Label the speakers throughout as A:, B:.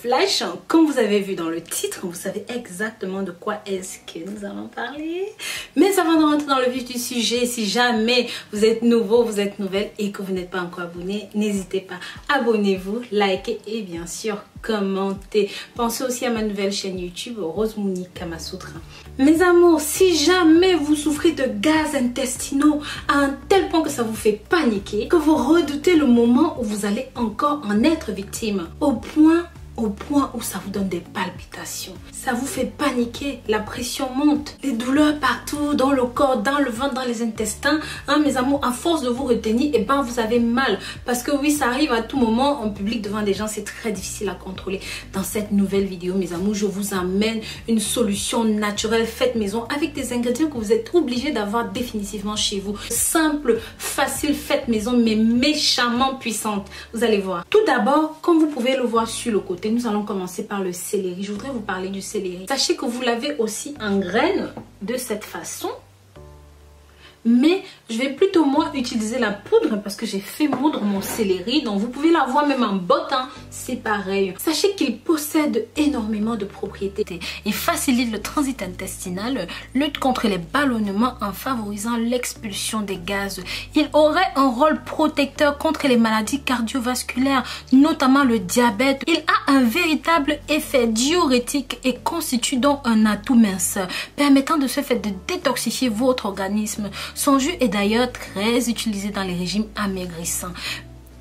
A: flash. Comme vous avez vu dans le titre, vous savez exactement de quoi est-ce que nous allons parler. Mais avant de rentrer dans le vif du sujet, si jamais vous êtes nouveau, vous êtes nouvelle et que vous n'êtes pas encore abonné, n'hésitez pas, abonnez-vous, likez et bien sûr commentez. Pensez aussi à ma nouvelle chaîne YouTube Rose Mouni Kamasutra. Mes amours, si jamais vous souffrez de gaz intestinaux à un tel point que ça vous fait paniquer, que vous redoutez le moment où vous allez encore en être victime, au point où ça vous donne des palpitations, ça vous fait paniquer, la pression monte, les douleurs partout dans le corps, dans le ventre, dans les intestins, hein, mes amours, à force de vous retenir, et ben vous avez mal, parce que oui, ça arrive à tout moment en public devant des gens, c'est très difficile à contrôler. Dans cette nouvelle vidéo, mes amours, je vous amène une solution naturelle faite maison avec des ingrédients que vous êtes obligés d'avoir définitivement chez vous, simple, facile, faite maison, mais méchamment puissante. Vous allez voir. Tout d'abord, comme vous pouvez le voir sur le côté, nous allons commencer par le céleri. Je voudrais vous parler du céleri. Sachez que vous l'avez aussi en graines de cette façon. Mais je vais plutôt moi utiliser la poudre parce que j'ai fait moudre mon céleri. Donc vous pouvez l'avoir même en botte, hein, c'est pareil. Sachez qu'il possède énormément de propriétés. Il facilite le transit intestinal, lutte contre les ballonnements en favorisant l'expulsion des gaz. Il aurait un rôle protecteur contre les maladies cardiovasculaires, notamment le diabète. Il a un véritable effet diurétique et constitue donc un atout minceur, permettant de ce fait de détoxifier votre organisme. Son jus est d'ailleurs très utilisé dans les régimes amaigrissants.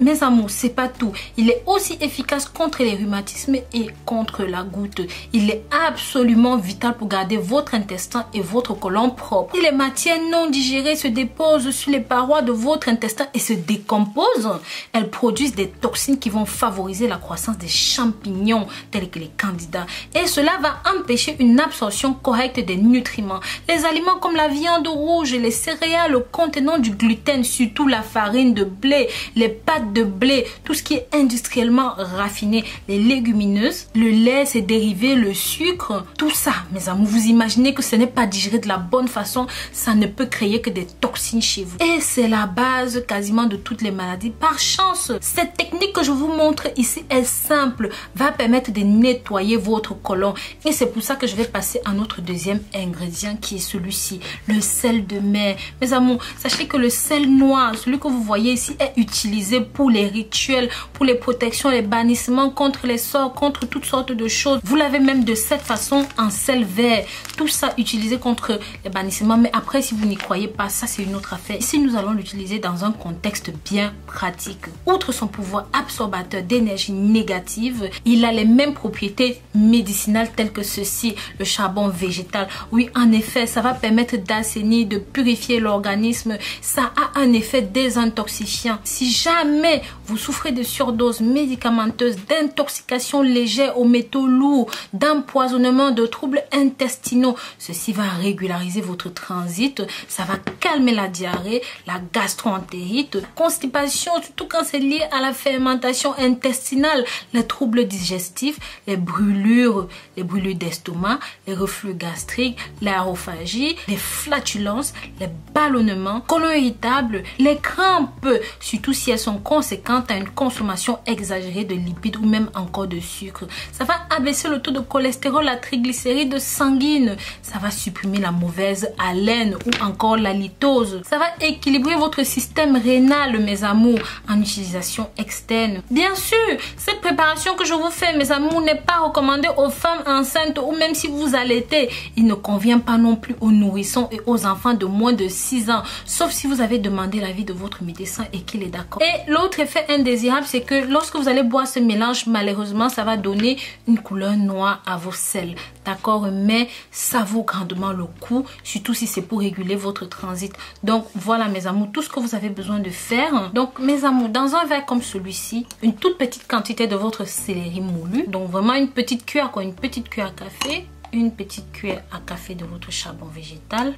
A: Mes amours, c'est pas tout. Il est aussi efficace contre les rhumatismes et contre la goutte. Il est absolument vital pour garder votre intestin et votre côlon propre. Si les matières non digérées se déposent sur les parois de votre intestin et se décomposent, elles produisent des toxines qui vont favoriser la croissance des champignons tels que les candidats. Et cela va empêcher une absorption correcte des nutriments. Les aliments comme la viande rouge, les céréales contenant du gluten, surtout la farine de blé, les pâtes de blé, tout ce qui est industriellement raffiné, les légumineuses, le lait, ses dérivés, le sucre, tout ça, mes amours, vous imaginez que ce n'est pas digéré de la bonne façon, ça ne peut créer que des toxines chez vous. Et c'est la base quasiment de toutes les maladies. Par chance, cette technique que je vous montre ici est simple, va permettre de nettoyer votre côlon. Et c'est pour ça que je vais passer à notre deuxième ingrédient qui est celui-ci, le sel de mer. Mes amours, sachez que le sel noir, celui que vous voyez ici, est utilisé pour les rituels, pour les protections, les bannissements, contre les sorts, contre toutes sortes de choses. Vous l'avez même de cette façon en sel vert. Tout ça utilisé contre les bannissements. Mais après, si vous n'y croyez pas, ça c'est une autre affaire. Ici, nous allons l'utiliser dans un contexte bien pratique. Outre son pouvoir absorbateur d'énergie négative, il a les mêmes propriétés médicinales telles que ceci, le charbon végétal. Oui, en effet, ça va permettre d'assainir, de purifier l'organisme. Ça a un effet désintoxifiant. Si jamais vous souffrez de surdose médicamenteuse, d'intoxication légère aux métaux lourds, d'empoisonnement, de troubles intestinaux, ceci va régulariser votre transit, ça va calmer la diarrhée, la gastro-entérite, constipation, surtout quand c'est lié à la fermentation intestinale, les troubles digestifs, les brûlures d'estomac, les reflux gastriques, l'aérophagie, les flatulences, les ballonnements, côlon irritable, les crampes, surtout si elles sont conséquentes à une consommation exagérée de lipides ou même encore de sucre. Ça va abaisser le taux de cholestérol, la triglycéride sanguine. Ça va supprimer la mauvaise haleine ou encore la litose. Ça va équilibrer votre système rénal, mes amours, en utilisation externe. Bien sûr, cette préparation que je vous fais, mes amours, n'est pas recommandée aux femmes enceintes ou même si vous allaitez. Il ne convient pas non plus aux nourrissons et aux enfants de moins de 6 ans, sauf si vous avez demandé l'avis de votre médecin et qu'il est d'accord. Et l'autre effet indésirable, c'est que lorsque vous allez boire ce mélange, malheureusement, ça va donner une couleur noire à vos selles. D'accord? Mais ça vaut grandement le coup, surtout si c'est pour réguler votre transit. Donc voilà, mes amours, tout ce que vous avez besoin de faire. Donc mes amours, dans un verre comme celui-ci, une toute petite quantité de votre céleri moulu. Donc vraiment une petite cuillère, quoi, une petite cuillère à café, une petite cuillère à café de votre charbon végétal.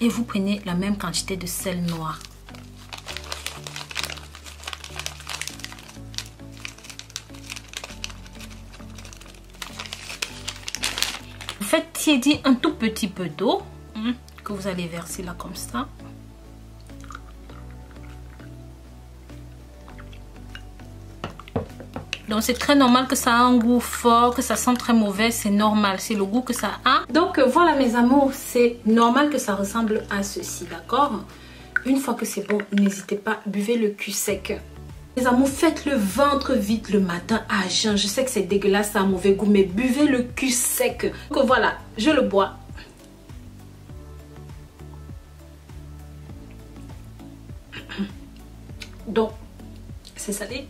A: Et vous prenez la même quantité de sel noir. Vous faites tiédir un tout petit peu d'eau que vous allez verser là comme ça. Donc c'est très normal que ça a un goût fort, que ça sent très mauvais, c'est normal, c'est le goût que ça a. Donc voilà mes amours, c'est normal que ça ressemble à ceci, d'accord? Une fois que c'est bon, n'hésitez pas, buvez le cul sec. Les amours, faites le ventre vide le matin à jeun. Je sais que c'est dégueulasse, ça a un mauvais goût, mais buvez le cul sec. Donc voilà, je le bois. Donc, c'est salé.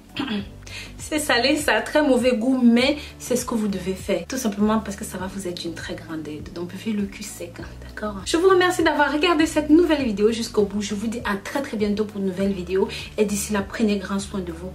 A: C'est salé, ça a très mauvais goût, mais c'est ce que vous devez faire. Tout simplement parce que ça va vous être d'une très grande aide. Donc, buvez le cul sec, d'accord? Je vous remercie d'avoir regardé cette nouvelle vidéo jusqu'au bout. Je vous dis à très bientôt pour une nouvelle vidéo. Et d'ici là, prenez grand soin de vous.